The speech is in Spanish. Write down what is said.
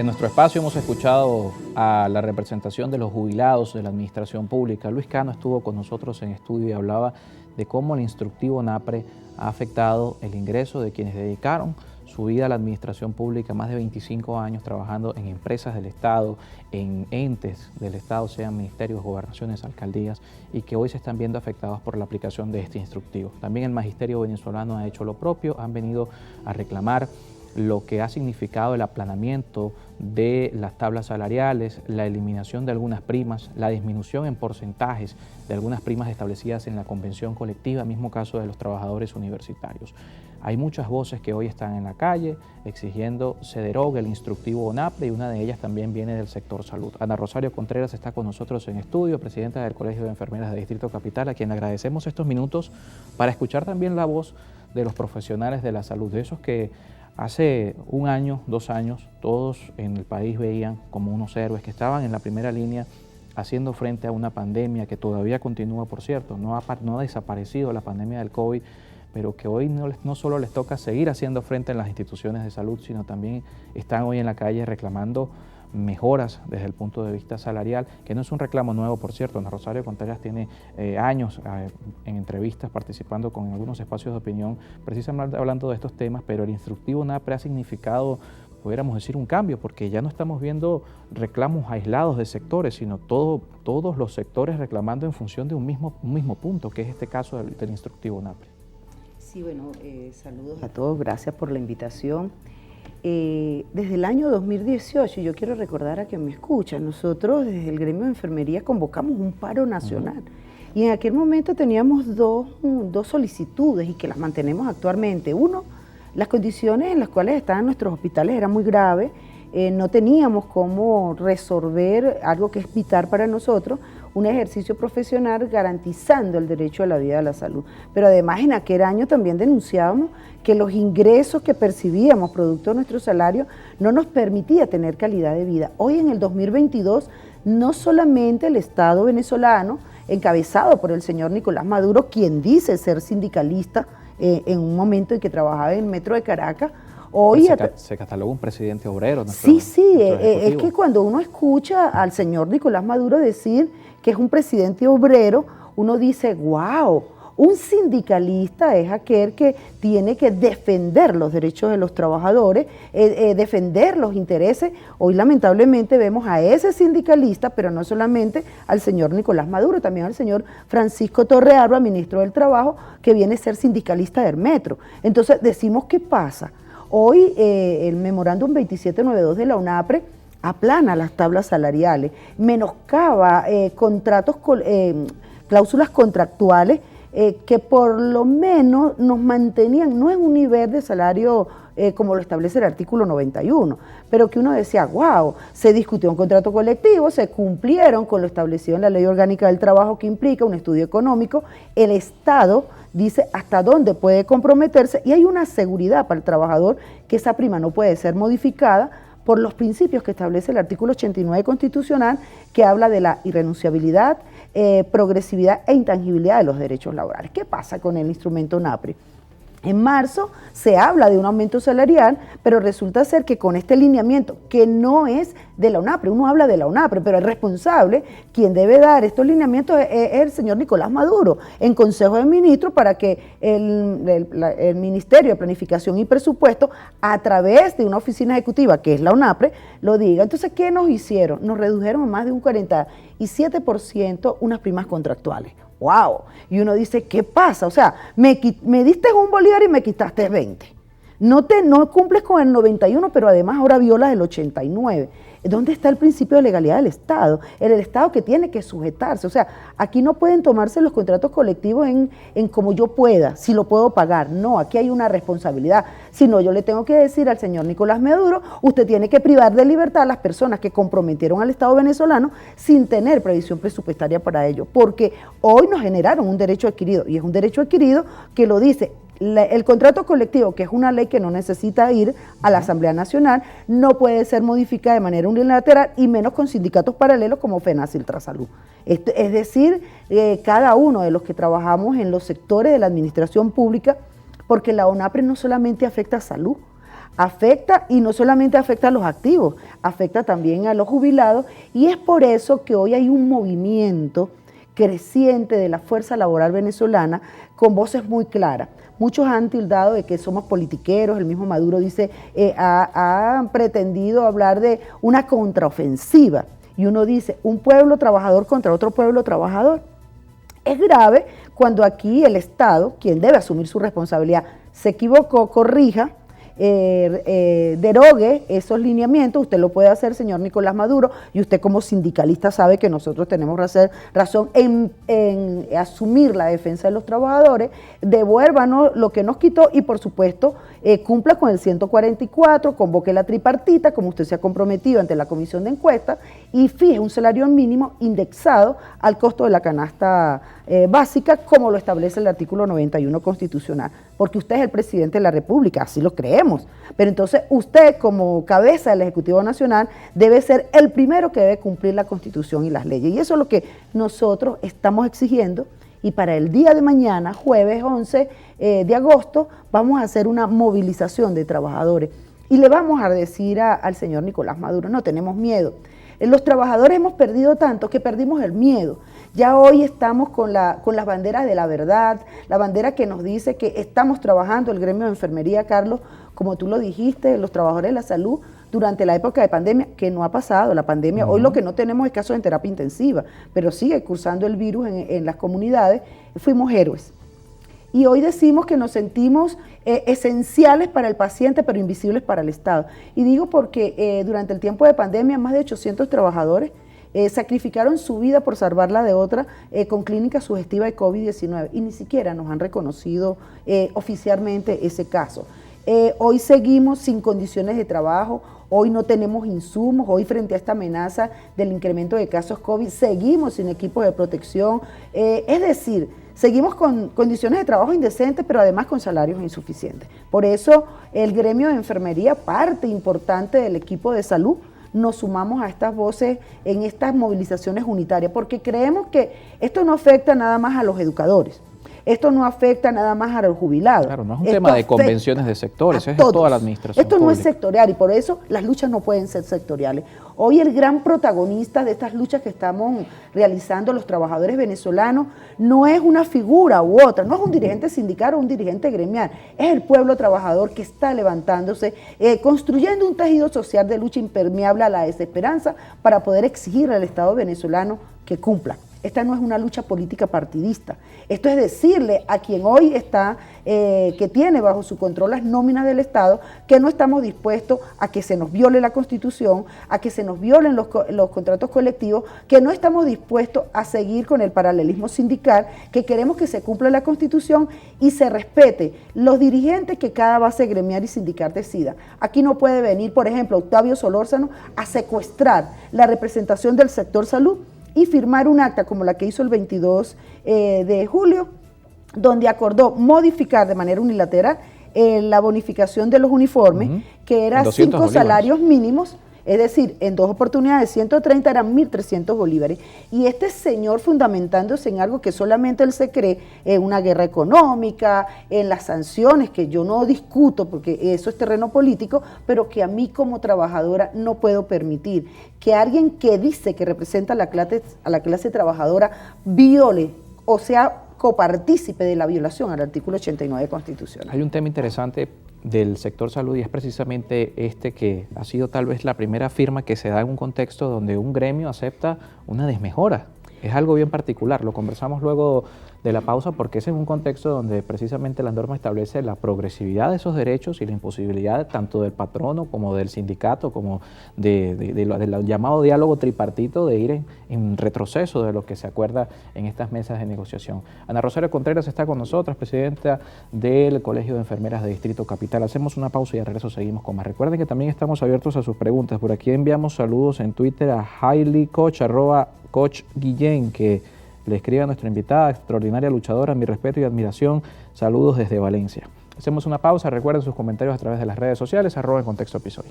En nuestro espacio hemos escuchado a la representación de los jubilados de la administración pública. Luis Cano estuvo con nosotros en estudio y hablaba de cómo el instructivo NAPRE ha afectado el ingreso de quienes dedicaron su vida a la administración pública, más de 25 años trabajando en empresas del Estado, en entes del Estado, sean ministerios, gobernaciones, alcaldías, y que hoy se están viendo afectados por la aplicación de este instructivo. También el magisterio venezolano ha hecho lo propio, han venido a reclamar lo que ha significado el aplanamiento de las tablas salariales, la eliminación de algunas primas, la disminución en porcentajes de algunas primas establecidas en la convención colectiva, mismo caso de los trabajadores universitarios. Hay muchas voces que hoy están en la calle exigiendo se derogue el instructivo NAPRE, y una de ellas también viene del sector salud. Ana Rosario Contreras está con nosotros en estudio, presidenta del Colegio de Enfermeras de Distrito Capital, a quien le agradecemos estos minutos para escuchar también la voz de los profesionales de la salud, de esos que hace un año, 2 años, todos en el país veían como unos héroes que estaban en la primera línea haciendo frente a una pandemia que todavía continúa, por cierto, no ha desaparecido la pandemia del COVID, pero que hoy no solo les toca seguir haciendo frente en las instituciones de salud, sino también están hoy en la calle reclamando mejoras desde el punto de vista salarial, que no es un reclamo nuevo, por cierto. Ana Rosario Contreras tiene años en entrevistas participando con algunos espacios de opinión, precisamente hablando de estos temas, pero el instructivo NAPRE ha significado, pudiéramos decir, un cambio, porque ya no estamos viendo reclamos aislados de sectores, sino todos los sectores reclamando en función de un mismo punto, que es este caso del instructivo NAPRE. Sí, bueno, saludos a todos, gracias por la invitación. Desde el año 2018, yo quiero recordar a quien me escucha, nosotros desde el gremio de enfermería convocamos un paro nacional y en aquel momento teníamos dos solicitudes y que las mantenemos actualmente. Uno, las condiciones en las cuales estaban nuestros hospitales eran muy graves, no teníamos cómo resolver algo que es vital para nosotros, un ejercicio profesional garantizando el derecho a la vida y a la salud. Pero además en aquel año también denunciábamos que los ingresos que percibíamos producto de nuestro salario no nos permitía tener calidad de vida. Hoy en el 2022, no solamente el Estado venezolano, encabezado por el señor Nicolás Maduro, quien dice ser sindicalista en un momento en que trabajaba en el metro de Caracas, hoy se catalogó un presidente obrero. Sí, es que cuando uno escucha al señor Nicolás Maduro decir que es un presidente obrero, uno dice, wow, un sindicalista es aquel que tiene que defender los derechos de los trabajadores, defender los intereses. Hoy lamentablemente vemos a ese sindicalista, pero no solamente al señor Nicolás Maduro, también al señor Francisco Torrealba, ministro del Trabajo, que viene a ser sindicalista del metro. Entonces decimos, ¿qué pasa? Hoy el memorándum 2792 de la UNAPRE aplana las tablas salariales, menoscaba cláusulas contractuales que por lo menos nos mantenían, no en un nivel de salario como lo establece el artículo 91, pero que uno decía, wow, se discutió un contrato colectivo, se cumplieron con lo establecido en la Ley Orgánica del Trabajo, que implica un estudio económico, el Estado dice hasta dónde puede comprometerse y hay una seguridad para el trabajador que esa prima no puede ser modificada por los principios que establece el artículo 89 constitucional, que habla de la irrenunciabilidad, progresividad e intangibilidad de los derechos laborales. ¿Qué pasa con el instrumento NAPRE? En marzo se habla de un aumento salarial, pero resulta ser que con este lineamiento, que no es de la UNAPRE, uno habla de la UNAPRE, pero el responsable, quien debe dar estos lineamientos es el señor Nicolás Maduro, en Consejo de Ministros, para que el Ministerio de Planificación y Presupuesto, a través de una oficina ejecutiva, que es la UNAPRE, lo diga. Entonces, ¿qué nos hicieron? Nos redujeron a más de un 47% unas primas contractuales. ¡Wow! Y uno dice, ¿qué pasa? O sea, me diste un bolívar y me quitaste 20. No cumples con el 91, pero además ahora violas el 89. ¿Dónde está el principio de legalidad del Estado? El Estado que tiene que sujetarse. O sea, aquí no pueden tomarse los contratos colectivos en como yo pueda, si lo puedo pagar. No, aquí hay una responsabilidad. Si no, yo le tengo que decir al señor Nicolás Maduro, usted tiene que privar de libertad a las personas que comprometieron al Estado venezolano sin tener previsión presupuestaria para ello. Porque hoy nos generaron un derecho adquirido, y es un derecho adquirido que lo dice el contrato colectivo, que es una ley que no necesita ir a la Asamblea Nacional, no puede ser modificada de manera unilateral y menos con sindicatos paralelos como FENAS y Ultrasalud. Es decir, cada uno de los que trabajamos en los sectores de la administración pública, porque la ONAPRE no solamente afecta a salud, afecta, y no solamente afecta a los activos, afecta también a los jubilados, y es por eso que hoy hay un movimiento creciente de la fuerza laboral venezolana con voces muy claras. Muchos han tildado de que somos politiqueros, el mismo Maduro dice, ha pretendido hablar de una contraofensiva, y uno dice, un pueblo trabajador contra otro pueblo trabajador. Es grave cuando aquí el Estado, quien debe asumir su responsabilidad, se equivocó, corrija, derogue esos lineamientos. Usted lo puede hacer, señor Nicolás Maduro, y usted como sindicalista sabe que nosotros tenemos razón en asumir la defensa de los trabajadores. Devuélvanos lo que nos quitó y, por supuesto, cumpla con el 144, convoque la tripartita, como usted se ha comprometido ante la comisión de encuesta, y fije un salario mínimo indexado al costo de la canasta básica, como lo establece el artículo 91 constitucional, porque usted es el presidente de la República, así lo creemos, pero entonces usted, como cabeza del Ejecutivo Nacional, debe ser el primero que debe cumplir la Constitución y las leyes, y eso es lo que nosotros estamos exigiendo. Y para el día de mañana, jueves 11 de agosto, vamos a hacer una movilización de trabajadores. Y le vamos a decir al señor Nicolás Maduro, no tenemos miedo. Los trabajadores hemos perdido tanto que perdimos el miedo. Ya hoy estamos con las banderas de la verdad, la bandera que nos dice que estamos trabajando, el gremio de enfermería, Carlos, como tú lo dijiste, los trabajadores de la salud, durante la época de pandemia, que no ha pasado la pandemia. Hoy lo que no tenemos es casos en terapia intensiva, pero sigue cursando el virus en las comunidades. Fuimos héroes. Y hoy decimos que nos sentimos esenciales para el paciente, pero invisibles para el Estado. Y digo porque durante el tiempo de pandemia, más de 800 trabajadores sacrificaron su vida por salvarla de otra con clínica sugestiva de COVID-19, y ni siquiera nos han reconocido oficialmente ese caso. Hoy seguimos sin condiciones de trabajo, hoy no tenemos insumos, hoy frente a esta amenaza del incremento de casos COVID, seguimos sin equipos de protección, es decir, seguimos con condiciones de trabajo indecentes, pero además con salarios insuficientes. Por eso el gremio de enfermería, parte importante del equipo de salud, nos sumamos a estas voces en estas movilizaciones unitarias, porque creemos que esto no afecta nada más a los educadores. Esto no afecta nada más a los jubilados. Claro, no es un tema de convenciones de sectores, es toda la administración Esto no pública. es sectorial, y por eso las luchas no pueden ser sectoriales. Hoy el gran protagonista de estas luchas que estamos realizando los trabajadores venezolanos no es una figura u otra, no es un dirigente sindical o un dirigente gremial, es el pueblo trabajador que está levantándose, construyendo un tejido social de lucha impermeable a la desesperanza para poder exigirle al Estado venezolano que cumpla. Esta no es una lucha política partidista. Esto es decirle a quien hoy está, que tiene bajo su control las nóminas del Estado, que no estamos dispuestos a que se nos viole la Constitución, a que se nos violen los contratos colectivos, que no estamos dispuestos a seguir con el paralelismo sindical, que queremos que se cumpla la Constitución y se respete los dirigentes que cada base gremial y sindical decida. Aquí no puede venir, por ejemplo, Octavio Solórzano a secuestrar la representación del sector salud y firmar un acta como la que hizo el 22 de julio, donde acordó modificar de manera unilateral la bonificación de los uniformes, que era 5 salarios mínimos, es decir, en 2 oportunidades, 130 eran 1.300 bolívares. Y este señor fundamentándose en algo que solamente él se cree, en una guerra económica, en las sanciones, que yo no discuto porque eso es terreno político, pero que a mí como trabajadora no puedo permitir que alguien que dice que representa a la clase trabajadora viole o sea copartícipe de la violación al artículo 89 constitucional. Hay un tema interesante del sector salud y es precisamente este, que ha sido tal vez la primera firma que se da en un contexto donde un gremio acepta una desmejora. Es algo bien particular, lo conversamos luego de la pausa porque es en un contexto donde precisamente la norma establece la progresividad de esos derechos y la imposibilidad tanto del patrono como del sindicato, como del llamado diálogo tripartito, de ir en retroceso de lo que se acuerda en estas mesas de negociación. Ana Rosario Contreras está con nosotros, presidenta del Colegio de Enfermeras de Distrito Capital. Hacemos una pausa y al regreso seguimos con más. Recuerden que también estamos abiertos a sus preguntas. Por aquí enviamos saludos en Twitter a HighlyCoach, @Coach Guillén, que le escribe a nuestra invitada, extraordinaria luchadora, mi respeto y admiración. Saludos desde Valencia. Hacemos una pausa. Recuerden sus comentarios a través de las redes sociales, @En Contexto Episodio.